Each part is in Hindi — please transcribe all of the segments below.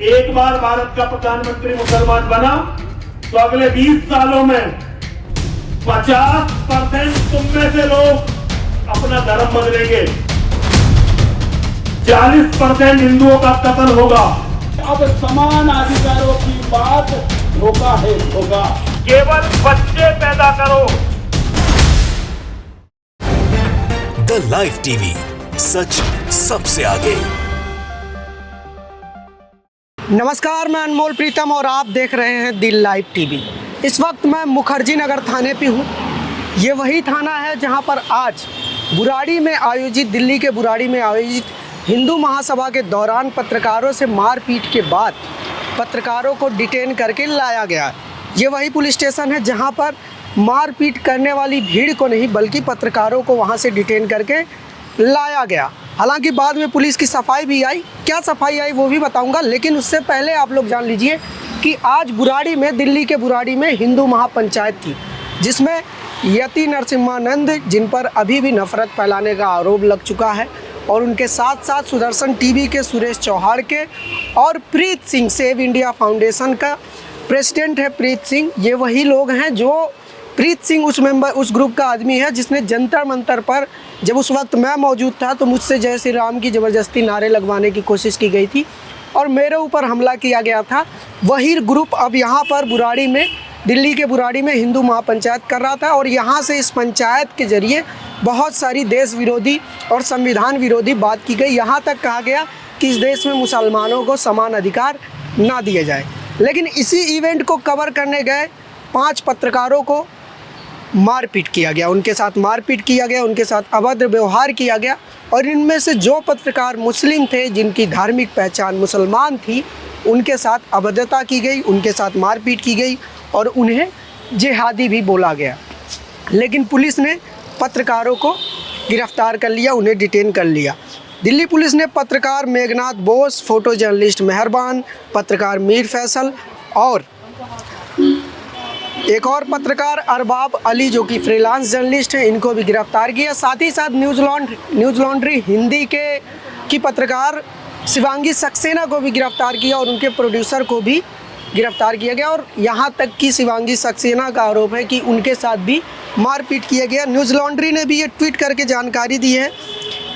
एक बार भारत का प्रधानमंत्री मुसलमान बना तो अगले 20 सालों में 50% तुम में से लोग अपना धर्म बदलेंगे, 40% हिंदुओं का कत्ल होगा। अब समान अधिकारों की बात धोखा है, धोखा। केवल बच्चे पैदा करो। द लाइव टीवी, सच सबसे आगे। नमस्कार, मैं अनमोल प्रीतम और आप देख रहे हैं द लाइव टीवी। इस वक्त मैं मुखर्जी नगर थाने पे हूँ। ये वही थाना है जहाँ पर आज बुराड़ी में आयोजित, दिल्ली के बुराड़ी में आयोजित हिंदू महासभा के दौरान पत्रकारों से मारपीट के बाद पत्रकारों को डिटेन करके लाया गया। ये वही पुलिस स्टेशन है जहाँ पर मारपीट करने वाली भीड़ को नहीं बल्कि पत्रकारों को वहाँ से डिटेन करके लाया गया। हालांकि बाद में पुलिस की सफाई भी आई, क्या सफाई आई वो भी बताऊंगा, लेकिन उससे पहले आप लोग जान लीजिए कि आज बुराड़ी में, दिल्ली के बुराड़ी में हिंदू महापंचायत थी, जिसमें यति नरसिम्हानंद, जिन पर अभी भी नफरत फैलाने का आरोप लग चुका है, और उनके साथ साथ सुदर्शन टीवी के सुरेश चौहान के और Preet Singh, save India foundation का प्रेसिडेंट है प्रीत सिंह। ये वही लोग हैं जो प्रीत सिंह उस ग्रुप का आदमी है जिसने जंतर मंतर पर, जब उस वक्त मैं मौजूद था तो मुझसे जय श्री राम की ज़बरदस्ती नारे लगवाने की कोशिश की गई थी और मेरे ऊपर हमला किया गया था। वही ग्रुप अब यहाँ पर बुराड़ी में, दिल्ली के बुराड़ी में हिंदू महापंचायत कर रहा था और यहाँ से इस पंचायत के ज़रिए बहुत सारी देश विरोधी और संविधान विरोधी बात की गई। यहाँ तक कहा गया कि इस देश में मुसलमानों को समान अधिकार ना दिए जाए। लेकिन इसी इवेंट को कवर करने गए 5 पत्रकारों को मारपीट किया गया, उनके साथ मारपीट किया गया, उनके साथ अभद्र व्यवहार किया गया। और इनमें से जो पत्रकार मुस्लिम थे, जिनकी धार्मिक पहचान मुसलमान थी, उनके साथ अभद्रता की गई, उनके साथ मारपीट की गई और उन्हें जिहादी भी बोला गया। लेकिन पुलिस ने पत्रकारों को गिरफ्तार कर लिया, उन्हें डिटेन कर लिया। दिल्ली पुलिस ने पत्रकार मेघनाथ बोस, फोटो जर्नलिस्ट मेहरबान, पत्रकार मीर फैसल और एक और पत्रकार अरबाब अली जो कि फ्रीलांस जर्नलिस्ट हैं, इनको भी गिरफ्तार किया। साथ ही साथ न्यूज़ लॉन्ड्री हिंदी की पत्रकार शिवांगी सक्सेना को भी गिरफ्तार किया और उनके प्रोड्यूसर को भी गिरफ्तार किया गया। और यहाँ तक कि शिवांगी सक्सेना का आरोप है कि उनके साथ भी मारपीट किया गया। न्यूज़ लॉन्ड्री ने भी ये ट्वीट करके जानकारी दी है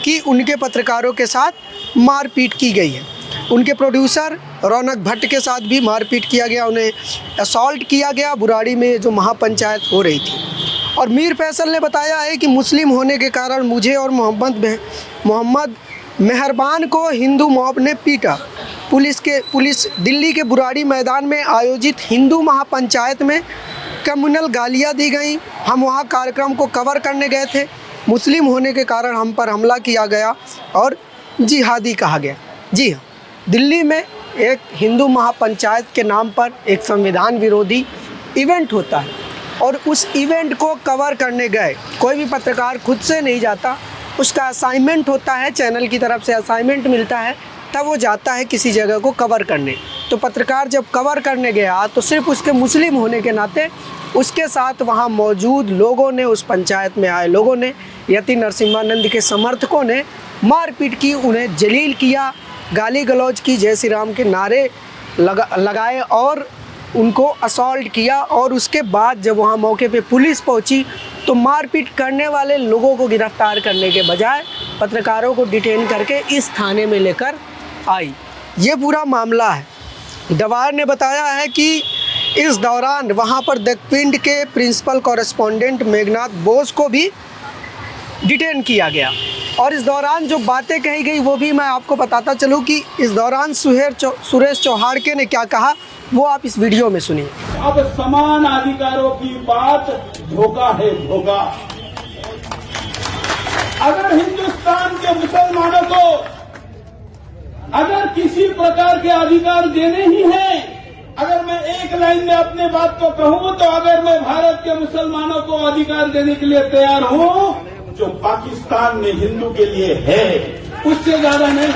कि उनके पत्रकारों के साथ मारपीट की गई है। उनके प्रोड्यूसर रौनक भट्ट के साथ भी मारपीट किया गया, उन्हें असॉल्ट किया गया बुराड़ी में जो महापंचायत हो रही थी। और मीर फैसल ने बताया है कि मुस्लिम होने के कारण मुझे और मोहम्मद मेहरबान को हिंदू मॉब ने पीटा। पुलिस दिल्ली के बुराड़ी मैदान में आयोजित हिंदू महापंचायत में कम्युनल गालियाँ दी गई। हम वहाँ कार्यक्रम को कवर करने गए थे, मुस्लिम होने के कारण हम पर हमला किया गया और जिहादी कहा गया। जी हाँ, दिल्ली में एक हिंदू महापंचायत के नाम पर एक संविधान विरोधी इवेंट होता है और उस इवेंट को कवर करने गए कोई भी पत्रकार खुद से नहीं जाता, उसका असाइनमेंट होता है, चैनल की तरफ से असाइनमेंट मिलता है, तब वो जाता है किसी जगह को कवर करने। तो पत्रकार जब कवर करने गया तो सिर्फ उसके मुस्लिम होने के नाते उसके साथ वहाँ मौजूद लोगों ने, उस पंचायत में आए लोगों ने, यति नरसिम्हानंद के समर्थकों ने मारपीट की, उन्हें जलील किया, गाली गलौज की, जय श्री राम के नारे लगाए और उनको असॉल्ट किया। और उसके बाद जब वहाँ मौके पे पुलिस पहुँची तो मारपीट करने वाले लोगों को गिरफ्तार करने के बजाय पत्रकारों को डिटेन करके इस थाने में लेकर आई। ये पूरा मामला है। दवार ने बताया है कि इस दौरान वहाँ पर द पिंड के प्रिंसिपल कॉरेस्पॉन्डेंट मेघनाथ बोस को भी डिटेन किया गया। और इस दौरान जो बातें कही गई वो भी मैं आपको बताता चलूँ कि इस दौरान सुरेश चौहान के ने क्या कहा, वो आप इस वीडियो में सुनिए। अब समान अधिकारों की बात धोखा है, धोखा। अगर हिंदुस्तान के मुसलमानों को अगर किसी प्रकार के अधिकार देने ही हैं, अगर मैं एक लाइन में अपने बात को कहूं तो अगर मैं भारत के मुसलमानों को अधिकार देने के लिए तैयार हूं जो पाकिस्तान में हिंदू के लिए है, उससे ज्यादा नहीं।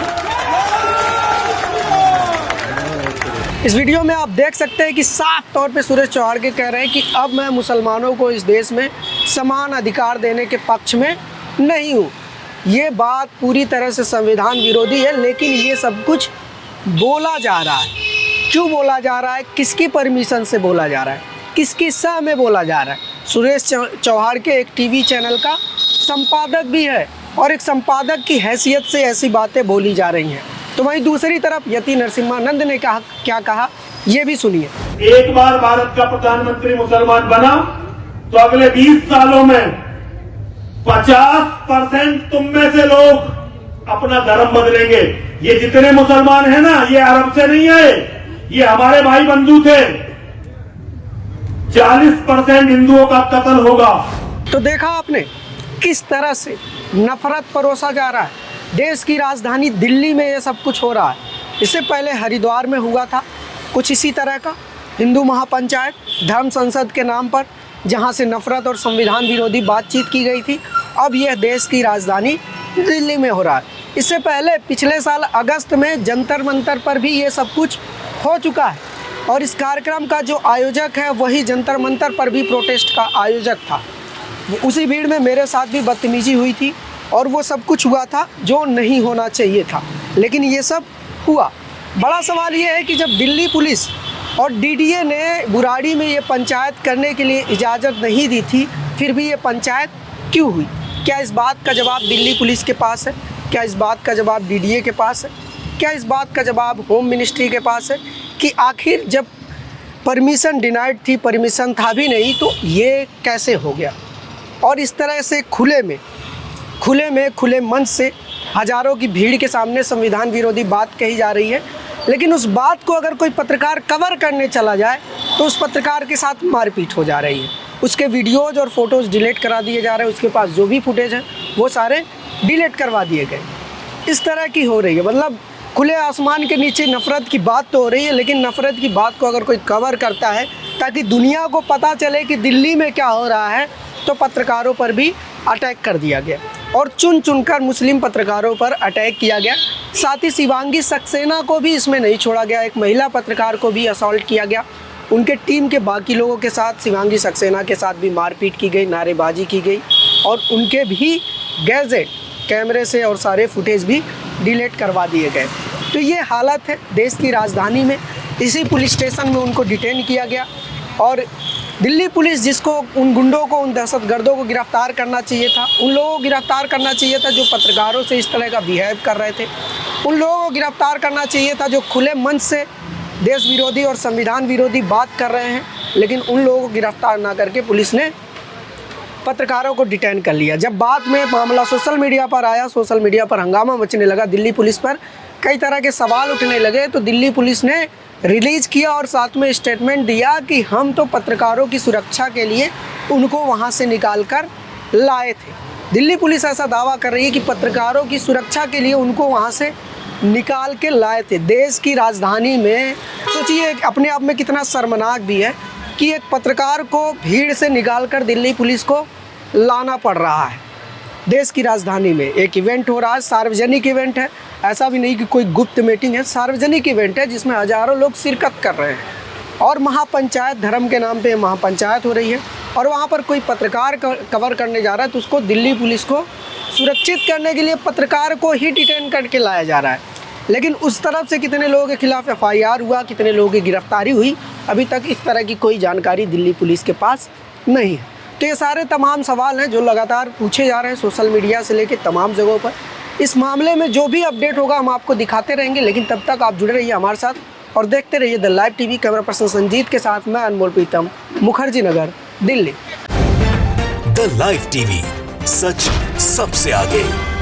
इस वीडियो में आप देख सकते हैं कि साफ तौर पे सुरेश चौहान के कह रहे हैं कि अब मैं मुसलमानों को इस देश में समान अधिकार देने के पक्ष में नहीं हूँ। ये बात पूरी तरह से संविधान विरोधी है, लेकिन ये सब कुछ बोला जा रहा है, क्यों बोला जा रहा है, किसकी परमिशन से बोला जा रहा है, किसकी सह में बोला जा रहा है। सुरेश चौहान के एक टीवी चैनल का संपादक भी है और एक संपादक की हैसियत से ऐसी बातें बोली जा रही हैं। तो वहीं दूसरी तरफ यति नरसिम्हानंद ने क्या कहा, ये भी सुनिए। एक बार भारत का प्रधानमंत्री मुसलमान बना तो अगले 20 सालों में 50% तुम में से लोग अपना धर्म बदलेंगे। ये जितने मुसलमान हैं ना, ये अरब से नहीं आए, ये हमारे भाई बंधु थे। 40% हिंदुओं का कत्ल होगा। तो देखा आपने किस तरह से नफरत परोसा जा रहा है। देश की राजधानी दिल्ली में ये सब कुछ हो रहा है। इससे पहले हरिद्वार में हुआ था कुछ इसी तरह का हिंदू महापंचायत धर्म संसद के नाम पर, जहां से नफरत और संविधान विरोधी बातचीत की गई थी। अब यह देश की राजधानी दिल्ली में हो रहा है। इससे पहले पिछले साल अगस्त में जंतर मंतर पर भी ये सब कुछ हो चुका है और इस कार्यक्रम का जो आयोजक है वही जंतर मंतर पर भी प्रोटेस्ट का आयोजक था। उसी भीड़ में मेरे साथ भी बदतमीजी हुई थी और वो सब कुछ हुआ था जो नहीं होना चाहिए था, लेकिन ये सब हुआ। बड़ा सवाल ये है कि जब दिल्ली पुलिस और डीडीए ने बुराड़ी में ये पंचायत करने के लिए इजाज़त नहीं दी थी, फिर भी ये पंचायत क्यों हुई? क्या इस बात का जवाब दिल्ली पुलिस के पास है? क्या इस बात का जवाब डीडीए के पास है? क्या इस बात का जवाब होम मिनिस्ट्री के पास है कि आखिर जब परमिशन डिनाइड थी, परमिशन था भी नहीं, तो ये कैसे हो गया? और इस तरह से खुले मन से हज़ारों की भीड़ के सामने संविधान विरोधी बात कही जा रही है, लेकिन उस बात को अगर कोई पत्रकार कवर करने चला जाए तो उस पत्रकार के साथ मारपीट हो जा रही है। उसके वीडियोज़ और फोटोज़ डिलीट करा दिए जा रहे हैं, उसके पास जो भी फुटेज है वो सारे डिलीट करवा दिए गए। इस तरह की हो रही है, मतलब खुले आसमान के नीचे नफ़रत की बात तो हो रही है, लेकिन नफ़रत की बात को अगर कोई कवर करता है ताकि दुनिया को पता चले कि दिल्ली में क्या हो रहा है, तो पत्रकारों पर भी अटैक कर दिया गया और चुन चुनकर मुस्लिम पत्रकारों पर अटैक किया गया। साथ ही शिवांगी सक्सेना को भी इसमें नहीं छोड़ा गया, एक महिला पत्रकार को भी असॉल्ट किया गया। उनके टीम के बाकी लोगों के साथ शिवांगी सक्सेना के साथ भी मारपीट की गई, नारेबाजी की गई और उनके भी गैजेट कैमरे से और सारे फुटेज भी डिलीट करवा दिए गए। तो ये हालत है देश की राजधानी में। इसी पुलिस स्टेशन में उनको डिटेन किया गया और दिल्ली पुलिस जिसको उन गुंडों को, उन दहशतगर्दों को गिरफ्तार करना चाहिए था, उन लोगों को गिरफ्तार करना चाहिए था जो पत्रकारों से इस तरह का बिहेव कर रहे थे। उन लोगों को गिरफ्तार करना चाहिए था जो खुले मंच से देश विरोधी और संविधान विरोधी बात कर रहे हैं, लेकिन उन लोगों को गिरफ्तार ना करके पुलिस ने पत्रकारों को डिटेन कर लिया। जब बाद में मामला सोशल मीडिया पर आया, सोशल मीडिया पर हंगामा मचने लगा, दिल्ली पुलिस पर कई तरह के सवाल उठने लगे, तो दिल्ली पुलिस ने रिलीज़ किया और साथ में स्टेटमेंट दिया कि हम तो पत्रकारों की सुरक्षा के लिए उनको वहां से निकाल कर लाए थे। दिल्ली पुलिस ऐसा दावा कर रही है कि पत्रकारों की सुरक्षा के लिए उनको वहां से निकाल के लाए थे। देश की राजधानी में सोचिए, अपने आप में कितना शर्मनाक भी है कि एक पत्रकार को भीड़ से निकाल कर दिल्ली पुलिस को लाना पड़ रहा है। देश की राजधानी में एक इवेंट हो रहा है, सार्वजनिक इवेंट है, ऐसा भी नहीं कि कोई गुप्त मीटिंग है, सार्वजनिक इवेंट है जिसमें हज़ारों लोग शिरकत कर रहे हैं और महापंचायत, धर्म के नाम पे महापंचायत हो रही है और वहाँ पर कोई पत्रकार कवर करने जा रहा है तो उसको दिल्ली पुलिस को सुरक्षित करने के लिए पत्रकार को ही डिटेन करके लाया जा रहा है। लेकिन उस तरफ से कितने लोगों के खिलाफ FIR हुआ, कितने लोगों की गिरफ्तारी हुई, अभी तक इस तरह की कोई जानकारी दिल्ली पुलिस के पास नहीं है। तो ये सारे तमाम सवाल हैं जो लगातार पूछे जा रहे हैं सोशल मीडिया से लेकर तमाम जगहों पर। इस मामले में जो भी अपडेट होगा हम आपको दिखाते रहेंगे, लेकिन तब तक आप जुड़े रहिए हमारे साथ और देखते रहिए the live TV. Camera person Sanjeet के साथ मैं अनमोल प्रीतम, Mukherjee Nagar, Delhi. The live TV, सच सबसे आगे।